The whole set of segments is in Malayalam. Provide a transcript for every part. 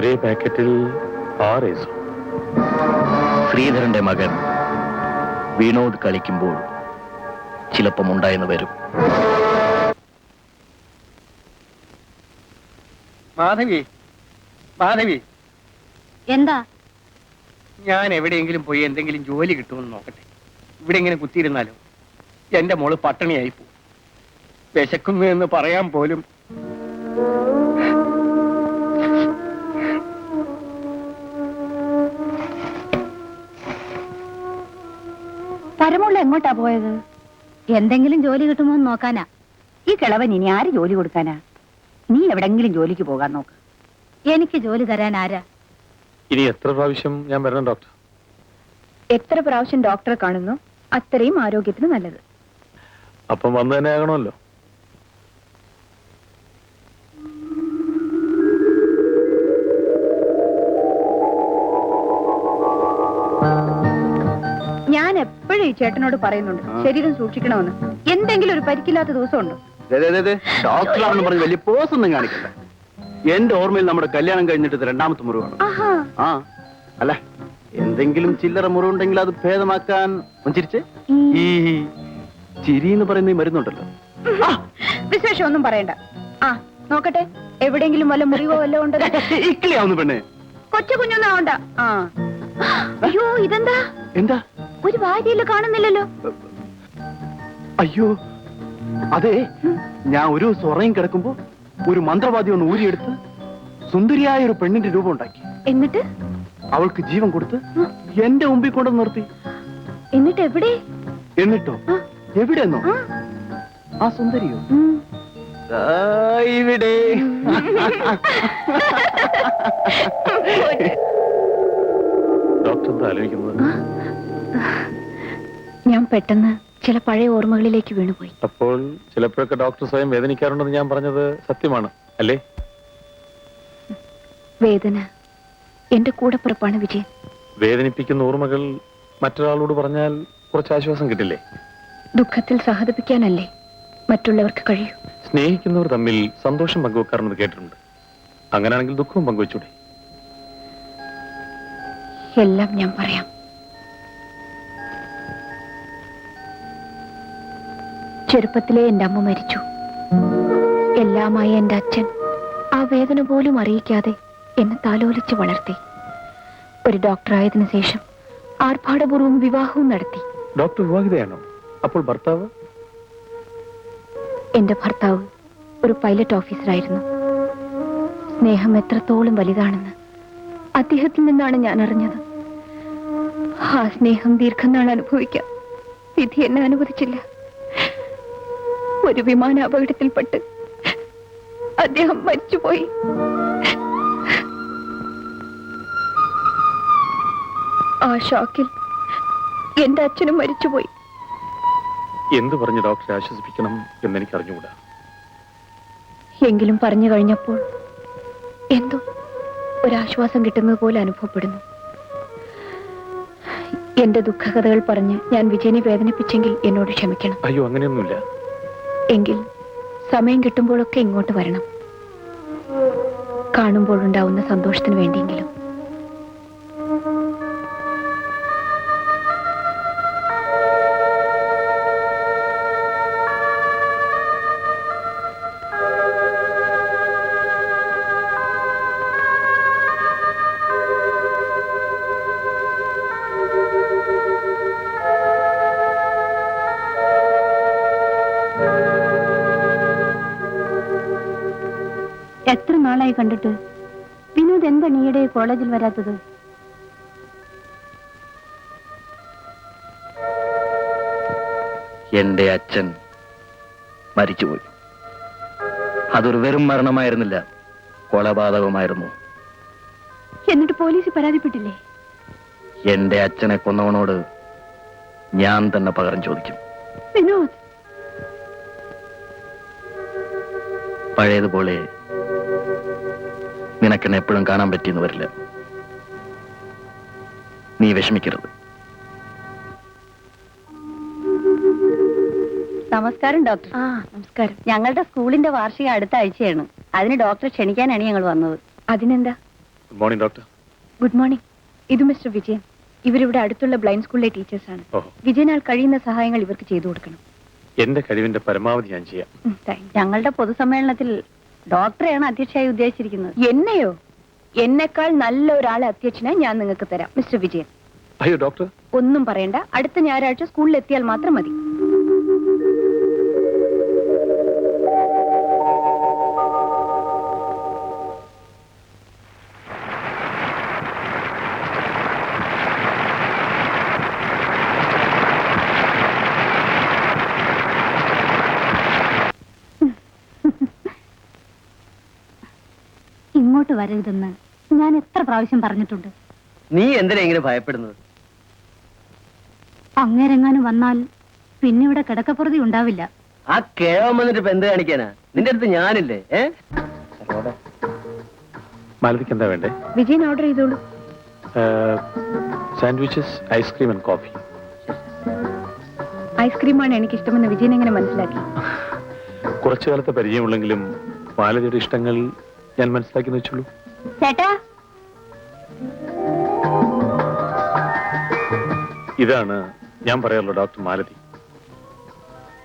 ഒരേ പാക്കറ്റിൽ 6 ഏസോ. ശ്രീധരന്റെ മകൻ വിനോദ് കളിക്കുമ്പോൾ ചിലപ്പം ഉണ്ടായെന്ന് വരും. മാധവി, മാധവി, എന്താ? ഞാൻ എവിടെയെങ്കിലും പോയി എന്തെങ്കിലും ജോലി കിട്ടുമെന്ന് നോക്കട്ടെ. ഇവിടെ ഇങ്ങനെ കുത്തിയിരുന്നാലോ എന്റെ മോള് പട്ടിണിയായി പോകും. വിശക്കുന്നു എന്ന് പറയാൻ പോലും. പരമുള്ള എങ്ങോട്ടാ പോയത്? എന്തെങ്കിലും ജോലി കിട്ടുമോ എന്ന് നോക്കാനാ. ഈ കിളവൻ ഇനി ആര് ജോലി കൊടുക്കാനാ? നീ എവിടെങ്കിലും ജോലിക്ക് പോകാൻ നോക്ക്. എനിക്ക് ജോലി തരാൻ ആരാ? ഇനി എത്ര പ്രാവശ്യം ഞാൻ വരണം ഡോക്ടർ? എത്ര പ്രാവശ്യം ഡോക്ടറെ കാണുന്നു അത്രയും ആരോഗ്യത്തിന് നല്ലത്. അപ്പം വന്നു തന്നെ ആകണമല്ലോ. ഞാൻ എപ്പോഴും ഈ ചേട്ടനോട് പറയുന്നുണ്ട് ശരീരം സൂക്ഷിക്കണമെന്ന്. എന്തെങ്കിലും ഒരു പരിക്കില്ലാത്ത ദിവസമുണ്ടോ? ഡോക്ടറാണെന്ന് പറഞ്ഞ് വലിയ പോസ് ഒന്നും കാണിക്കില്ല. എന്റെ ഓർമ്മയിൽ നമ്മുടെ കല്യാണം കഴിഞ്ഞിട്ട് ഇത് 2ാമത്തെ മുറിവാണ്. ആ അല്ല, എന്തെങ്കിലും ചില്ലറ മുറിവുണ്ടെങ്കിൽ അത് ഭേദമാക്കാൻ ചിരിച്ച് ഈ ചിരി എന്ന് പറയുന്ന മരുന്നുണ്ടല്ലോ. വിശേഷം ഒന്നും പറയണ്ട. ആ നോക്കട്ടെ, എവിടെയെങ്കിലും വല്ല മുറിവോ വല്ല ഉണ്ടോ? ഇക്കിളിയാവുന്നു പെണ്ണെ. കൊച്ചു കുഞ്ഞൊന്നും ആവണ്ട. ആ അയ്യോ, ഇതെന്താ? എന്താ? ഒരു വാരിയല്ല കാണുന്നില്ലല്ലോ. അയ്യോ അതെ, ഞാൻ ഒരു ദിവസം ഉറങ്ങി കിടക്കുമ്പോ ഒരു മന്ത്രവാദി ഒന്ന് ഊരിയെടുത്ത് സുന്ദരിയായ ഒരു പെണ്ണിന്റെ രൂപം ഉണ്ടാക്കി. എന്നിട്ട് അവൾക്ക് ജീവൻ കൊടുത്ത് എന്റെ മുമ്പിൽ കൊണ്ടു നിർത്തി. എന്നിട്ട് എവിടെ? എന്നിട്ടോ? എവിടെന്നോ? ആ സുന്ദരിയോ? ഇവിടെ. ഡോക്ടർ എന്താ ആലോചിക്കുന്നത്? ഞാൻ പെട്ടെന്ന് ചില പഴയ ഓർമ്മകളിലേക്ക് വീണുപോയി. അപ്പോൾ ചിലപ്പോഴൊക്കെ ഡോക്ടർ സ്വയം വേദനിക്കാറുണ്ടെന്ന് ഞാൻ പറഞ്ഞത് സത്യമാണ് അല്ലേ? വേദന എന്റെ കൂടപ്പിറപ്പാണ് വിജയൻ. വേദനിപ്പിക്കുന്ന ഓർമ്മകൾ മറ്റൊരാളോട് പറഞ്ഞാൽ കുറച്ച് ആശ്വാസം കിട്ടില്ലേ? ദുഃഖത്തിൽ സഹതപിക്കാനല്ലേ മറ്റുള്ളവർക്ക് കഴിയൂ. സ്നേഹിക്കുന്നവർ തമ്മിൽ സന്തോഷം പങ്കുവെക്കാറുണ്ടെന്ന് കേട്ടിട്ടുണ്ട്. അങ്ങനെയാണെങ്കിൽ ദുഃഖവും പങ്കുവെച്ചൂടെ? എല്ലാം ഞാൻ പറയാം. ചെറുപ്പത്തിലെ എന്റെ അമ്മ മരിച്ചു. എല്ലാമായ എന്റെ അച്ഛൻ ആ വേദന പോലും അറിയിക്കാതെ എന്നെ താലോലിച്ച് വളർത്തി. ഒരു ഡോക്ടറായതിനു ശേഷം ആർഭാടപൂർവ്വം വിവാഹവും നടത്തി. ഡോക്ടർ വിവാഹിതയാണോ? അപ്പോൾ ഭർത്താവ്? എന്റെ ഭർത്താവ് ഒരു പൈലറ്റ് ഓഫീസറായിരുന്നു. സ്നേഹം എത്രത്തോളം വലുതാണെന്ന് അദ്ദേഹത്തിൽ നിന്നാണ് ഞാൻ അറിഞ്ഞത്. ആ സ്നേഹം ദീർഘനാൾ അനുഭവിക്കാൻ വിധി എന്നെ അനുവദിച്ചില്ല. ഒരു വിമാന അപകടത്തിൽപ്പെട്ട് അദ്ദേഹം മരിച്ചുപോയി. ആ ഷോക്കിൽ എന്റെ അച്ഛനും മരിച്ചുപോയി. എന്ത് പറഞ്ഞ് ഡോക്ടറെ ആശ്വസിപ്പിക്കണം എന്നെനിക്ക് അറിഞ്ഞുകൂടാ. എങ്കിലും പറഞ്ഞു കഴിഞ്ഞപ്പോൾ എന്തോ ഒരാശ്വാസം കിട്ടുന്നത് പോലെ അനുഭവപ്പെടുന്നു. എന്റെ ദുഃഖകഥകൾ പറഞ്ഞ് ഞാൻ വിജയനെ വേദനിപ്പിച്ചെങ്കിൽ എന്നോട് ക്ഷമിക്കണം. അയ്യോ, അങ്ങനെയൊന്നുമില്ല. എങ്കിൽ സമയം കിട്ടുമ്പോഴൊക്കെ ഇങ്ങോട്ട് വരണം. കാണുമ്പോഴുണ്ടാവുന്ന സന്തോഷത്തിന് വേണ്ടിയെങ്കിലും. എത്ര നാളായി കണ്ടിട്ട്? വിനോദ് എന്താ നീയുടെ കോളേജിൽ വരാത്തത്? എന്റെ അച്ഛൻ മരിച്ചുപോയി. അതൊരു വെറും മരണമായിരുന്നില്ല, കൊലപാതകമായിരുന്നു. എന്നിട്ട് പോലീസ് പരാതിപ്പെട്ടില്ലേ? എന്റെ അച്ഛനെ കൊന്നവനോട് ഞാൻ തന്നെ പകരം ചോദിക്കും. വിനോദ്, പഴയതുപോലെ നിനക്കെന്നെ എപ്പോഴും കാണാൻ പറ്റിയെന്ന് വരില്ല. നീ വിഷമിക്കരുത്. നമസ്കാരം ഡോക്ടർ. നമസ്കാരം. ഞങ്ങളുടെ സ്കൂളിന്റെ വാർഷികം അടുത്ത ആഴ്ചയാണ്. അതിന് ഡോക്ടറെ ക്ഷണിക്കാനാണ് ഞങ്ങൾ വന്നത്. അതിനെന്താ? Good morning doctor. Good morning. ഇത് മിസ്റ്റർ വിജയൻ. ഇവരിവിടെ അടുത്തുള്ള ബ്ലൈൻഡ് സ്കൂളിലെ ടീച്ചേഴ്സാണ്. ഓഹോ, വിജയനാൽ കഴിയുന്ന സഹായങ്ങൾ ഇവർക്ക് ചെയ്തു കൊടുക്കണം. എന്റെ കഴിവിന്റെ പരമാവധി ഞാൻ ചെയ്യാം. ഞങ്ങളുടെ പൊതുസമ്മേളനത്തിൽ ഡോക്ടറെയാണ് അധ്യക്ഷയായി ഉദ്ദേശിച്ചിരിക്കുന്നത്. എന്നെയോ? എന്നെക്കാൾ നല്ല ഒരാളെ അധ്യക്ഷനെ ഞാൻ നിങ്ങൾക്ക് തരാം മിസ്റ്റർ വിജയൻ. അയ്യോ ഡോക്ടർ, ഒന്നും പറയണ്ട. അടുത്ത ഞായറാഴ്ച സ്കൂളിൽ എത്തിയാൽ മാത്രം മതി. ഇങ്ങോട്ട് വരരുതെന്ന് ഞാൻ എത്ര പ്രാവശ്യം പറഞ്ഞിട്ടുണ്ട്. നീ എന്തിനാ ഇങ്ങനെ ഭയപ്പെടുന്നത്? അങ്ങേരെങ്ങാനും വന്നാൽ പിന്നെ ഇവിടെ കിടക്കപ്പുറതി ഉണ്ടാവില്ല. ആ കേവം വന്നിട്ട് ഇപ്പൊ എന്ത് കാണിക്കാനാ? നിന്റെ അടുത്ത് ഞാനില്ലേ? മാലതിക്ക് എന്താ വേണ്ടേ? വിജയൻ ഓർഡർ ചെയ്തോളൂ. Sandwiches, ice cream and coffee. ഐസ്ക്രീമാണ് എനിക്കിഷ്ടമെന്ന് വിജയൻ എങ്ങനെ മനസ്സിലാക്കി? കുറച്ചു കാലത്തെ പരിചയമുള്ളെങ്കിലും മാലതിയുടെ ഇഷ്ടങ്ങൾ ഞാൻ മനസ്സിലാക്കി വെച്ചുള്ളൂ. ചേട്ടാ, ഇതാണ് ഞാൻ പറയാറുള്ള ഡോക്ടർ മാലതി,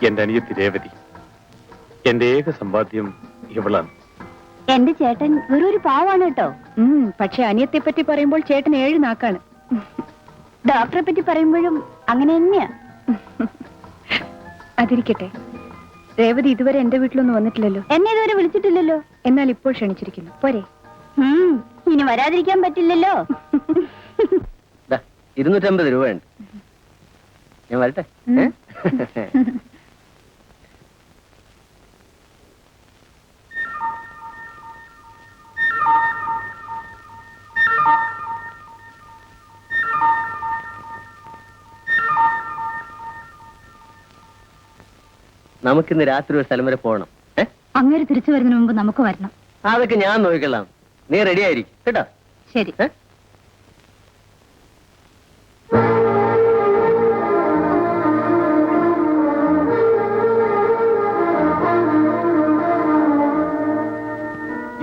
എന്റെ അനിയത്തി രേവതി. എന്റെ ഏക സമ്പാദ്യം ഇവളാണ്. എന്റെ ചേട്ടൻ വെറൊരു പാവാണ് കേട്ടോ. പക്ഷെ അനിയത്തെ പറ്റി പറയുമ്പോൾ ചേട്ടൻ 7 നാക്കാണ്. ഡോക്ടറെ പറ്റി പറയുമ്പോഴും അങ്ങനെ തന്നെയാ. അതിരിക്കട്ടെ, രേവതി ഇതുവരെ എന്റെ വീട്ടിലൊന്നും വന്നിട്ടില്ലല്ലോ. എന്നെ ഇതുവരെ വിളിച്ചിട്ടില്ലല്ലോ. എന്നാൽ ഇപ്പോൾ ക്ഷണിച്ചിരിക്കുന്നു. പോരെ? ഇനി വരാതിരിക്കാൻ പറ്റില്ലല്ലോ. 250 രൂപയുണ്ട്. ഞാൻ വരട്ടെ? നമുക്കിന്ന് രാത്രി ഒരു സ്ഥലം വരെ പോകണം. അങ്ങേര് തിരിച്ചു വരുന്നതിന് മുമ്പ് നമുക്ക് വരണം. അതൊക്കെ ഞാൻ നോക്കിക്കൊള്ളാം. നീ റെഡി ആയിരിക്കും കേട്ടോ. ശരി.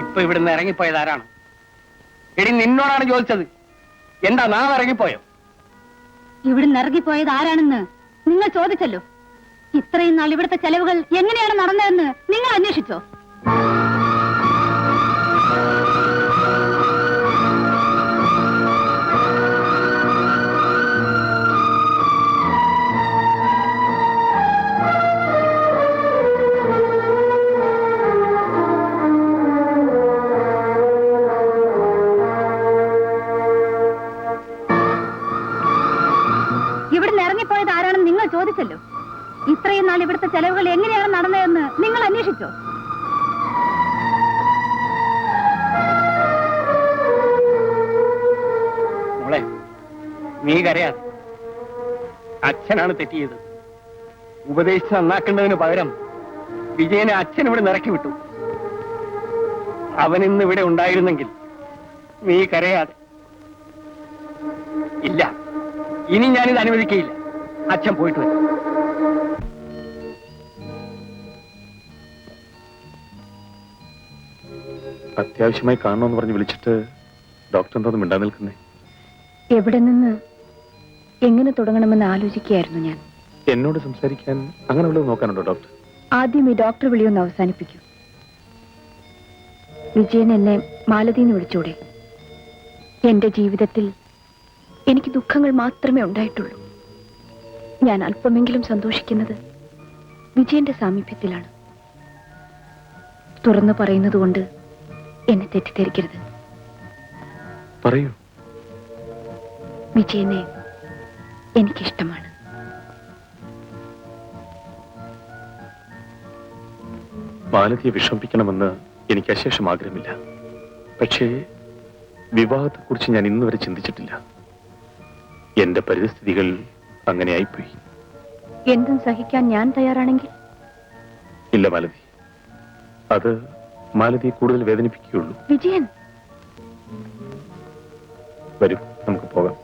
ഇപ്പൊ ഇവിടുന്ന് ഇറങ്ങിപ്പോയത് ആരാണ്? എടി, നിന്നോടാണ് ചോദിച്ചത്. എന്താ നാം ഇറങ്ങിപ്പോയോ? ഇവിടുന്ന് ഇറങ്ങിപ്പോയത് ആരാണെന്ന് നിങ്ങൾ ചോദിച്ചല്ലോ. ഇത്രയും നാൾ ഇവിടുത്തെ ചെലവുകൾ എങ്ങനെയാണ് നടന്നതെന്ന് നിങ്ങൾ അന്വേഷിച്ചോ? ഇവിടുന്ന് ഇറങ്ങിപ്പോയത് ആരാണെന്ന് നിങ്ങൾ ചോദിച്ചല്ലോ. ഇത്രയും നാൾ ഇവിടുത്തെ ചെലവുകൾ എങ്ങനെയാണ് നടന്നതെന്ന് നിങ്ങൾ അന്വേഷിച്ചോ? മോളെ, നീ കരയാതെ. അച്ഛനാണ് തെറ്റിയത്. ഉപദേശിച്ച് നന്നാക്കേണ്ടതിന് പകരം വിജയനെ അച്ഛൻ ഇവിടെ ഇറക്കി വിട്ടു. അവൻ ഇന്ന് ഇവിടെ ഉണ്ടായിരുന്നെങ്കിൽ നീ കരയാതെ. ഇല്ല, ഇനി ഞാനിത് അനുവദിക്കയില്ല. അച്ഛൻ പോയിട്ട് വരും. അത്യാവശ്യമായി കാണണമെന്ന് പറഞ്ഞ് വിളിച്ചിട്ട് ഡോക്ടർ എന്താ മിണ്ടാ നിൽക്കുന്നേ? എവിടെ നിന്ന് എങ്ങനെ തുടങ്ങണമെന്ന് ആലോചിക്കുകയായിരുന്നു ഞാൻ. എന്നോട് സംസാരിക്കാൻ അങ്ങനെ വല്ലതും നോക്കാനുണ്ടോ ഡോക്ടർ? ആദ്യം ഈ ഡോക്ടർ വിളിയൊന്ന് അവസാനിപ്പിക്കൂ. വിജയൻ എന്നെ മാലതിന്ന് വിളിച്ചൂടെ? എന്റെ ജീവിതത്തിൽ എനിക്ക് ദുഃഖങ്ങൾ മാത്രമേ ഉണ്ടായിട്ടുള്ളൂ. ഞാൻ അല്പമെങ്കിലും സന്തോഷിക്കുന്നത് വിജയന്റെ സാമീപ്യത്തിലാണ്. തുറന്നു പറയുന്നത് കൊണ്ട് എന്നെ തെറ്റിദ്ധരിക്കരുത്. പറയൂ. വിജയനെ എനിക്കിഷ്ടമാണ്. മാലതിയെ വിഷമിപ്പിക്കണമെന്ന് എനിക്ക് അശേഷം ആഗ്രഹമില്ല. പക്ഷേ വിവാഹത്തെക്കുറിച്ച് ഞാൻ ഇന്ന് വരെ ചിന്തിച്ചിട്ടില്ല. എന്റെ പരിസ്ഥിതികൾ അങ്ങനെ ആയിപ്പോയി. എന്തും സഹിക്കാൻ ഞാൻ തയ്യാറാണെങ്കിൽ? ഇല്ല മാലതി, അത് മാലതിയെ കൂടുതൽ വേദനിപ്പിക്കുകയുള്ളൂ. വിജയൻ, വരൂ, നമുക്ക് പോകാം.